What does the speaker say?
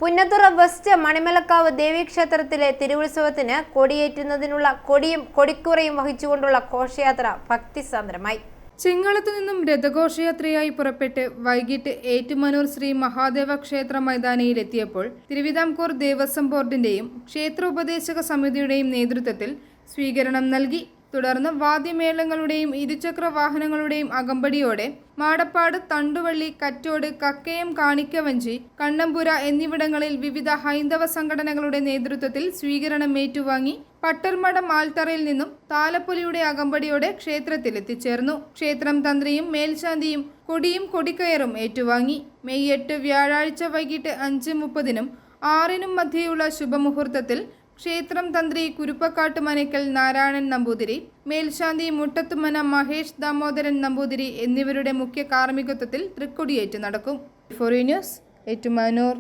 Punnathura west Manimalakkavu ദേവീക്ഷേത്രത്തിലെ തിരുവുത്സവത്തിന് കൊടിയേറ്റുന്നതിനുള്ള കൊടിയും കൊടിക്കുറയും വഹിച്ചുകൊണ്ടുള്ള ഘോഷയാത്ര ഭക്തിസാന്ദ്രമായി. ചിങ്ങളത്തു നിന്നും രഥഘോഷയാത്രയായി പുറപ്പെട്ട് വൈകിട്ട് ഏറ്റുമാനൂർ ശ്രീ മഹാദേവ ക്ഷേത്ര മൈതാനിയിലെത്തിയപ്പോൾ തിരുവിതാംകൂർ ദേവസ്വം ബോർഡിന്റെയും ക്ഷേത്ര ഉപദേശക സമിതിയുടെയും നേതൃത്വത്തിൽ സ്വീകരണം നൽകി. തുടർന്ന് വാദ്യമേളങ്ങളുടെയും ഇരുചക്ര വാഹനങ്ങളുടെയും അകമ്പടിയോടെ മാടപ്പാട്, തണ്ടുവള്ളി, കറ്റോട്, കക്കയം, കാണിക്കവഞ്ചി, കണ്ണമ്പുര എന്നിവിടങ്ങളിൽ വിവിധ ഹൈന്ദവ സംഘടനകളുടെ നേതൃത്വത്തിൽ സ്വീകരണം ഏറ്റുവാങ്ങി പട്ടർമഠം ആൽത്തറയിൽ നിന്നും താലപ്പൊലിയുടെ അകമ്പടിയോടെ ക്ഷേത്രത്തിൽ എത്തിച്ചേർന്നു. ക്ഷേത്രം തന്ത്രിയും മേൽശാന്തിയും കൊടിയും കൊടിക്കയറും ഏറ്റുവാങ്ങി. മെയ് 8 വ്യാഴാഴ്ച വൈകിട്ട് 5:30 6 മധ്യയുള്ള ശുഭമുഹൂർത്തത്തിൽ ക്ഷേത്രം തന്ത്രി കുരുപ്പക്കാട്ട് മനക്കൽ നാരായണൻ നമ്പൂതിരി, മേൽശാന്തി മുട്ടത്തുമന മഹേഷ് ദാമോദരൻ നമ്പൂതിരി എന്നിവരുടെ മുഖ്യ കാർമ്മികത്വത്തിൽ തൃക്കൊടിയേറ്റ് നടക്കും. Foreign news, Ettumanoor.